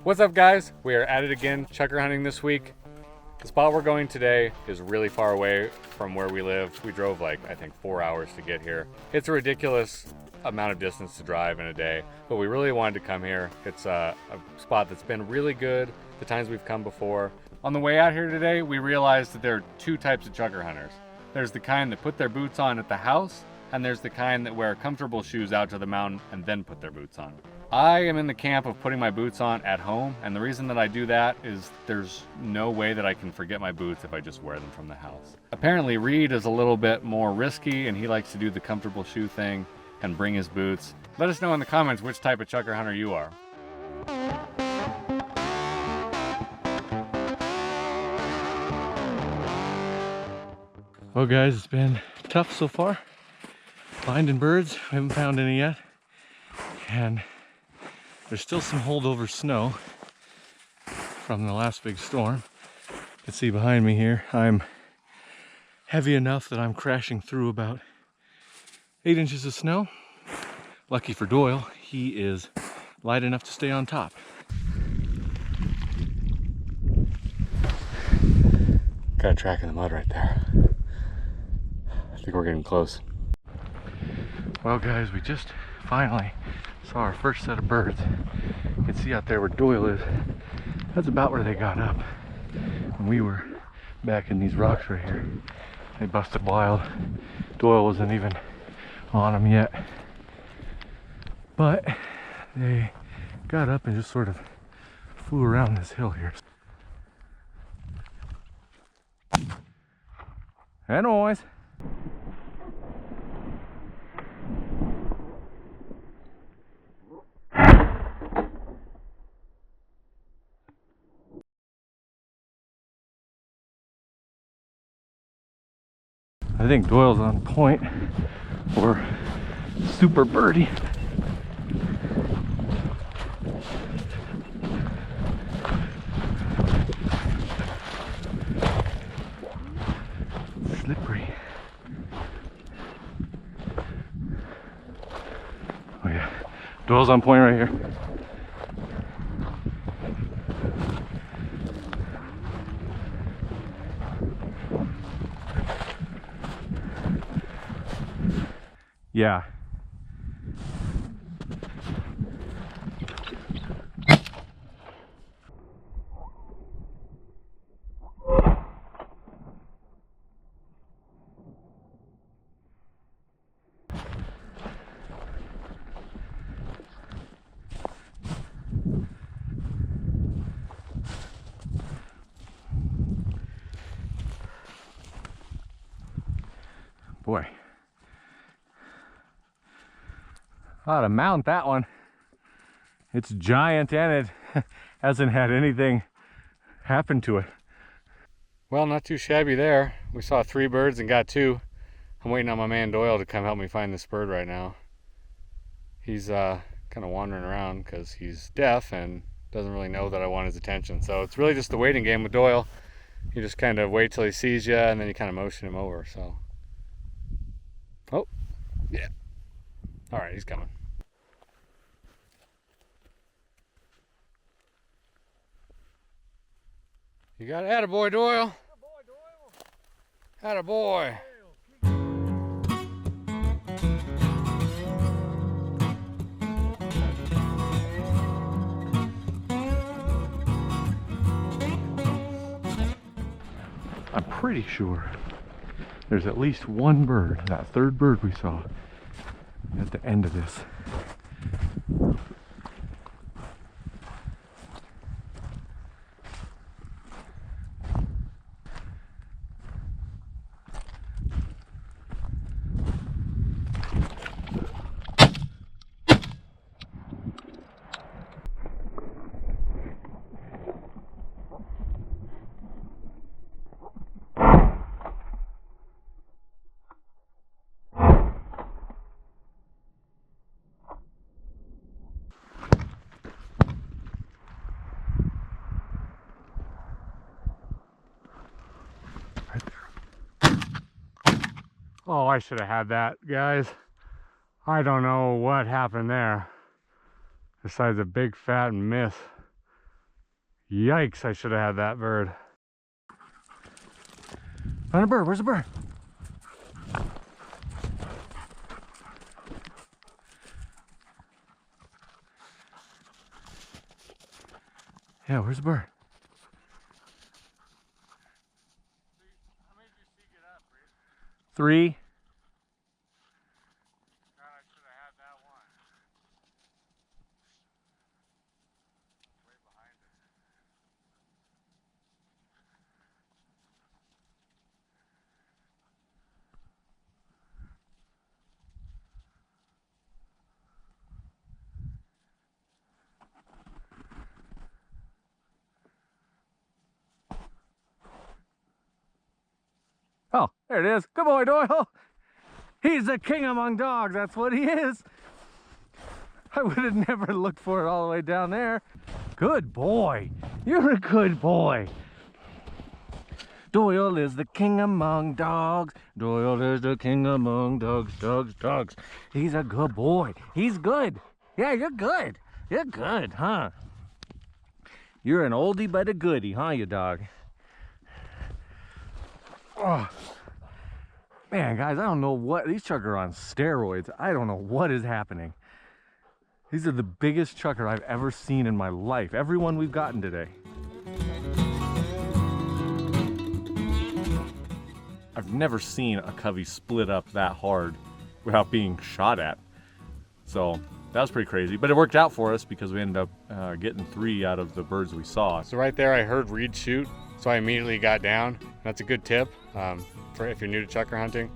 What's up, guys? We are at it again, chukar hunting this week. The spot we're going today is really far away from where we live. We drove like, I think 4 hours to get here. It's a ridiculous amount of distance to drive in a day, but we really wanted to come here. It's a spot that's been really good the times we've come before. On the way out here today, we realized that there are two types of chukar hunters. There's the kind that put their boots on at the house, and there's the kind that wear comfortable shoes out to the mountain and then put their boots on. I am in the camp of putting my boots on at home, and the reason that I do that is there's no way that I can forget my boots if I just wear them from the house. Apparently Reed is a little bit more risky and he likes to do the comfortable shoe thing and bring his boots. Let us know in the comments which type of chukar hunter you are. Well guys, it's been tough so far finding birds. We haven't found any yet, and there's still some holdover snow from the last big storm. You can see behind me here, I'm heavy enough that I'm crashing through about 8 inches of snow. Lucky for Doyle, he is light enough to stay on top. Got a track in the mud right there. I think we're getting close. Well guys, we just finally saw our first set of birds. You can see out there where Doyle is. That's about where they got up. And we were back in these rocks right here. They busted wild. Doyle wasn't even on them yet. But they got up and just sort of flew around this hill here. Hey, noise. I think Doyle's on point for super birdie. Slippery. Oh yeah, Doyle's on point right here. Yeah. Boy. Ought to mount that one. It's giant and it hasn't had anything happen to it. Well, not too shabby there. We saw 3 birds and got 2. I'm waiting on my man Doyle to come help me find this bird right now. He's kind of wandering around because he's deaf and doesn't really know that I want his attention. So it's really just the waiting game with Doyle. You just kind of wait till he sees you and then you kind of motion him over. So, oh, yeah. All right, he's coming. You got it. Attaboy, Doyle. Attaboy. I'm pretty sure there's at least one bird, that third bird we saw, at the end of this. Oh, I should have had that, guys. I don't know what happened there, besides a big fat miss. Yikes, I should have had that bird. Found a bird. Where's the bird? Yeah, where's the bird? How many did you see get up, Reed? 3. God, I should have had that one. Way behind it. Oh, there it is. Good boy, Doyle. He's the king among dogs. That's what he is. I would have never looked for it all the way down there. Good boy. You're a good boy. Doyle is the king among dogs. Doyle is the king among dogs, dogs, dogs. He's a good boy. He's good. Yeah, you're good. You're good, huh? You're an oldie but a goodie, huh, you dog? Oh. Man, guys, I don't know what, these chukar are on steroids. I don't know what is happening. These are the biggest chukar I've ever seen in my life. Every one we've gotten today. I've never seen a covey split up that hard without being shot at. So that was pretty crazy, but it worked out for us because we ended up getting 3 out of the birds we saw. So right there, I heard Reed shoot, so I immediately got down. That's a good tip for if you're new to chukar hunting.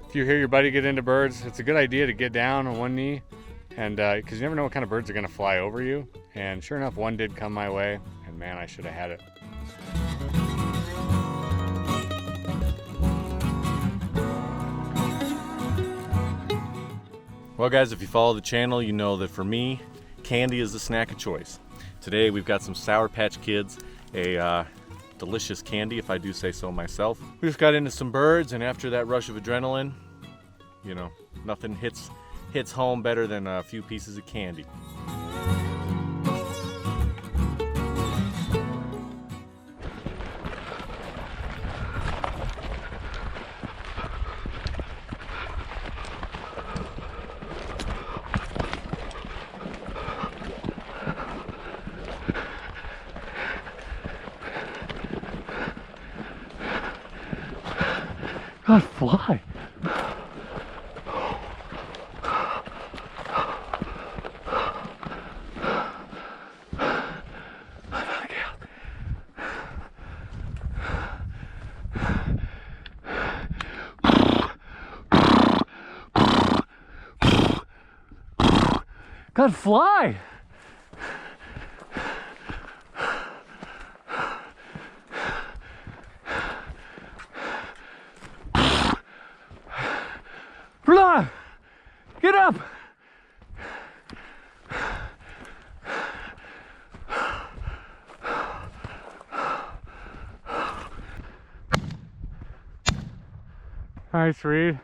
If you hear your buddy get into birds, it's a good idea to get down on one knee, and because you never know what kind of birds are going to fly over you. And sure enough, one did come my way, and man, I should have had it. Well guys, if you follow the channel, you know that for me, candy is the snack of choice. Today we've got some Sour Patch Kids, a delicious candy if I do say so myself. We just got into some birds, and after that rush of adrenaline, you know, nothing hits home better than a few pieces of candy. God, fly. God, fly. Fly! Get up! Nice, Reed.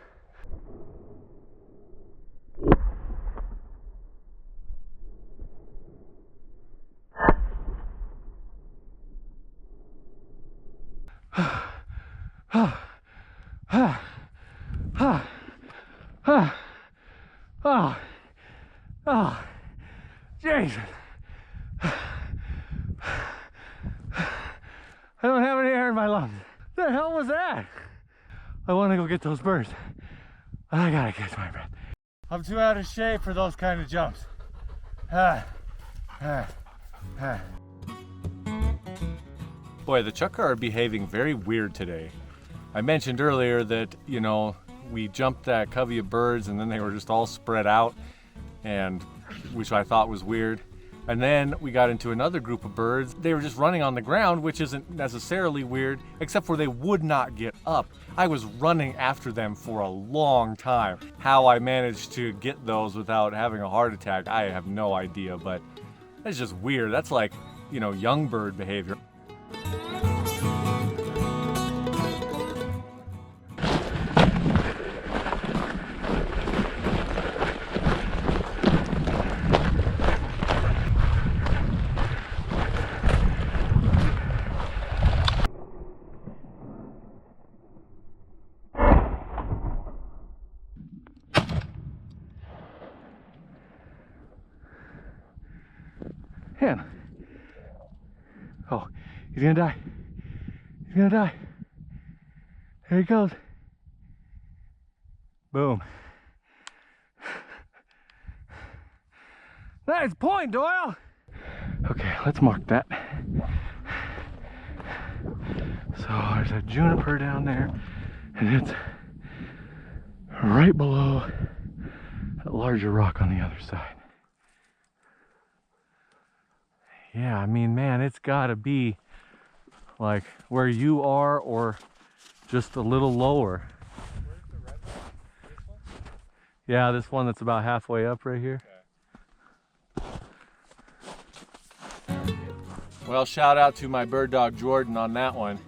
Oh, Jesus. I don't have any air in my lungs. The hell was that? I want to go get those birds. I gotta catch my breath. I'm too out of shape for those kind of jumps. Boy, the chukar are behaving very weird today. I mentioned earlier that, you know, we jumped that covey of birds and then they were just all spread out, and which I thought was weird. And then we got into another group of birds. They were just running on the ground, which isn't necessarily weird, except for they would not get up. I was running after them for a long time. How I managed to get those without having a heart attack, I have no idea, but that's just weird. That's like, you know, young bird behavior. Man. Oh, he's gonna die. He's gonna die. There he goes. Boom. Nice point, Doyle. Okay, let's mark that. So there's a juniper down there, and it's right below that larger rock on the other side. Yeah, I mean, man, it's gotta be like where you are or just a little lower. Where's the red one? This one? Yeah, this one that's about halfway up right here. Okay. Well, shout out to my bird dog Jordan on that one.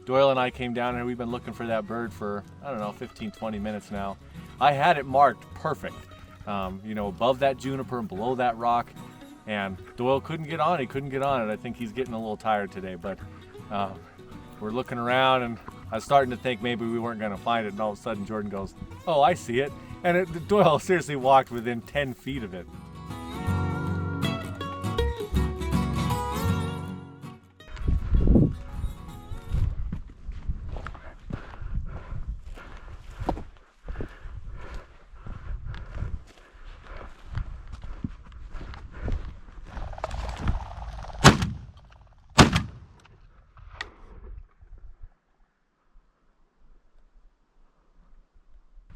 Doyle and I came down here. We've been looking for that bird for, I don't know, 15, 20 minutes now. I had it marked perfect, you know, above that juniper and below that rock. And Doyle couldn't get on. He couldn't get on it. I think he's getting a little tired today, but we're looking around, and I was starting to think maybe we weren't going to find it. And all of a sudden Jordan goes, "Oh, I see it." And Doyle seriously walked within 10 feet of it.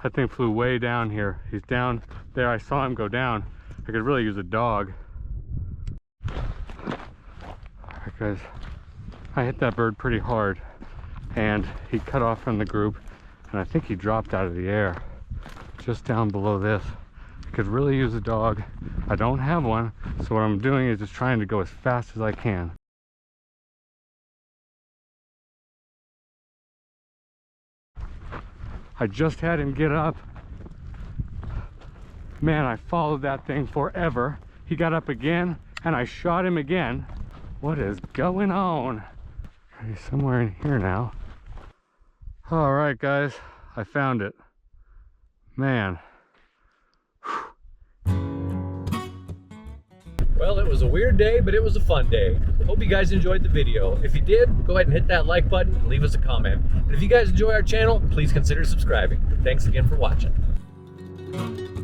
That thing flew way down here. He's down there. I saw him go down. I could really use a dog. Because I hit that bird pretty hard and he cut off from the group, and I think he dropped out of the air just down below this. I could really use a dog. I don't have one, so what I'm doing is just trying to go as fast as I can. I just had him get up. Man, I followed that thing forever. He got up again, and I shot him again. What is going on? He's somewhere in here now. All right, guys, I found it. Man. Well, it was a weird day, but it was a fun day. Hope you guys enjoyed the video. If you did, go ahead and hit that like button and leave us a comment. And if you guys enjoy our channel, please consider subscribing. Thanks again for watching.